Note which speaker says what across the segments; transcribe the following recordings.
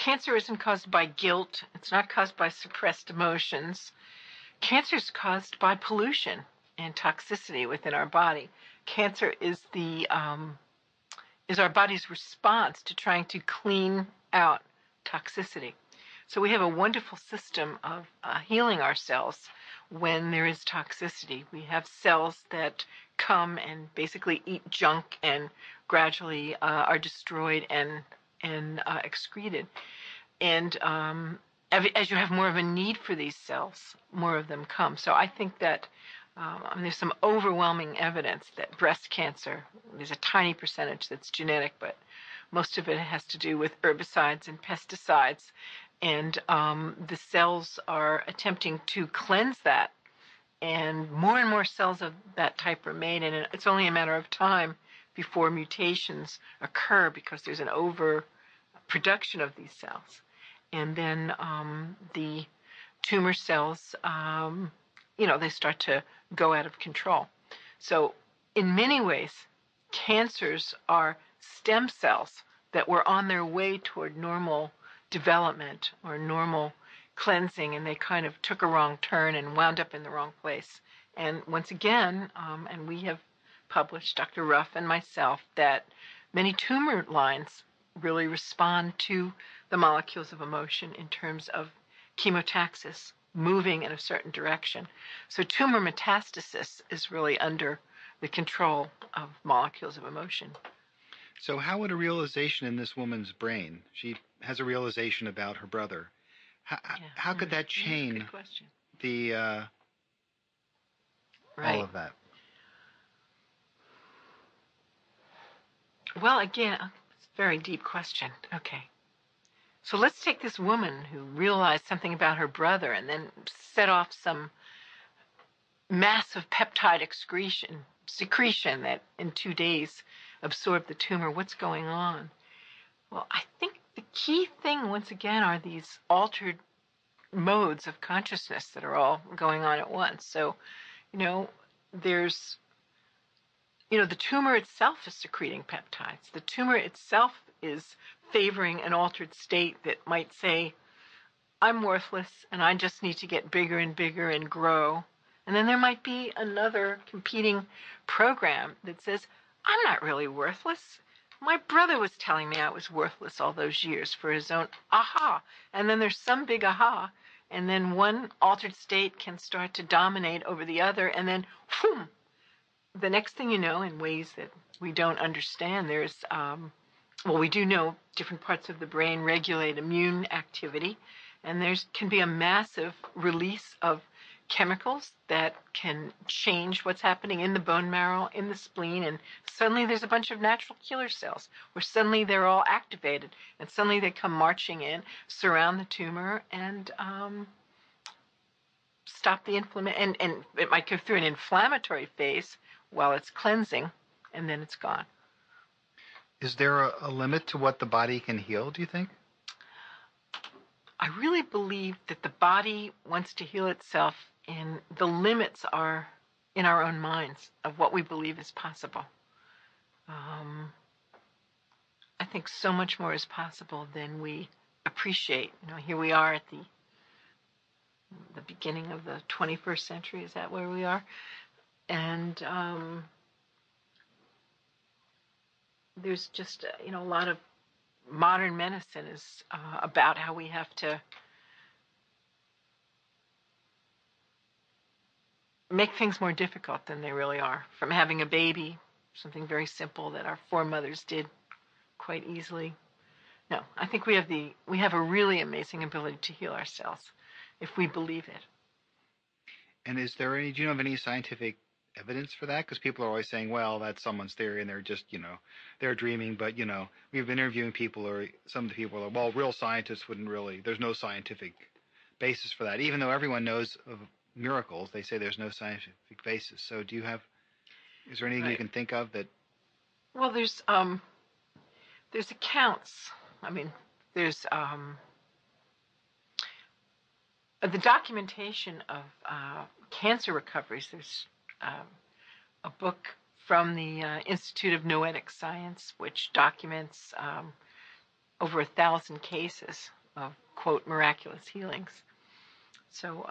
Speaker 1: cancer isn't caused by guilt. It's not caused by suppressed emotions. Cancer is caused by pollution and toxicity within our body. Cancer is our body's response to trying to clean out toxicity. So we have a wonderful system of healing ourselves when there is toxicity. We have cells that come and basically eat junk and gradually are destroyed and excreted. And as you have more of a need for these cells, more of them come. So I think that there's some overwhelming evidence that breast cancer, there's a tiny percentage that's genetic, but most of it has to do with herbicides and pesticides. And the cells are attempting to cleanse that. And more cells of that type are made. And it's only a matter of time before mutations occur because there's an overproduction of these cells. And then the tumor cells, they start to go out of control. So in many ways, cancers are stem cells that were on their way toward normal development or normal cleansing, and they kind of took a wrong turn and wound up in the wrong place. And once again, and we have published, Dr. Ruff and myself, that many tumor lines really respond to the molecules of emotion in terms of chemotaxis, moving in a certain direction. So tumor metastasis is really under the control of molecules of emotion.
Speaker 2: So how would a realization in this woman's brain, she has a realization about her brother, how could that change the all of that?
Speaker 1: Well, again, it's a very deep question. Okay. So let's take this woman who realized something about her brother and then set off some massive peptide secretion that in 2 days absorbed the tumor. What's going on? Well, I think the key thing, once again, are these altered modes of consciousness that are all going on at once. So, there's, the tumor itself is secreting peptides. The tumor itself is favoring an altered state that might say, I'm worthless and I just need to get bigger and bigger and grow. And then there might be another competing program that says, I'm not really worthless. My brother was telling me I was worthless all those years for his own aha. And then there's some big aha. And then one altered state can start to dominate over the other. And then, whoom, the next thing you know, in ways that we don't understand, there's, we do know different parts of the brain regulate immune activity. And can be a massive release of chemicals that can change what's happening in the bone marrow, in the spleen, and suddenly there's a bunch of natural killer cells where suddenly they're all activated, and suddenly they come marching in, surround the tumor, and stop the inflammation. And it might go through an inflammatory phase while it's cleansing, and then it's gone.
Speaker 2: Is there a limit to what the body can heal, do you think?
Speaker 1: I really believe that the body wants to heal itself, and the limits are in our own minds of what we believe is possible. I think so much more is possible than we appreciate. Here we are at the beginning of the 21st century. Is that where we are? And there's just a lot of modern medicine is about how we have to make things more difficult than they really are. From having a baby, something very simple that our foremothers did quite easily. No, I think we have a really amazing ability to heal ourselves if we believe it.
Speaker 2: And do you have any scientific evidence for that? Because people are always saying, well, that's someone's theory and they're just, they're dreaming. But, we've been interviewing people, or some of the people are, well, real scientists wouldn't really, there's no scientific basis for that. Even though everyone knows of miracles, they say there's no scientific basis. So is there anything you can think of that?
Speaker 1: Well, there's accounts. There's the documentation of cancer recoveries. There's a book from the Institute of Noetic Science, which documents over 1,000 cases of, quote, miraculous healings. So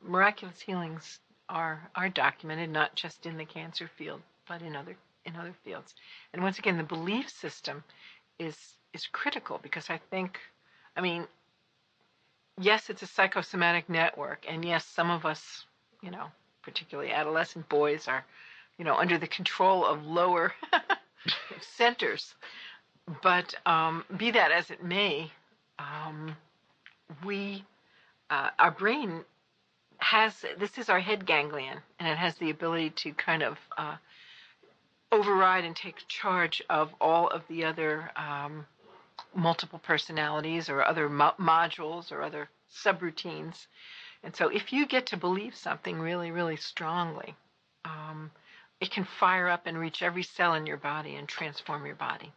Speaker 1: miraculous healings are documented, not just in the cancer field, but in other fields. And once again, the belief system is critical, because I mean, yes, it's a psychosomatic network, and yes, some of us, particularly adolescent boys, are, under the control of lower centers. But be that as it may, our brain this is our head ganglion, and it has the ability to kind of override and take charge of all of the other multiple personalities or other modules or other subroutines. And so if you get to believe something really, really strongly, it can fire up and reach every cell in your body and transform your body.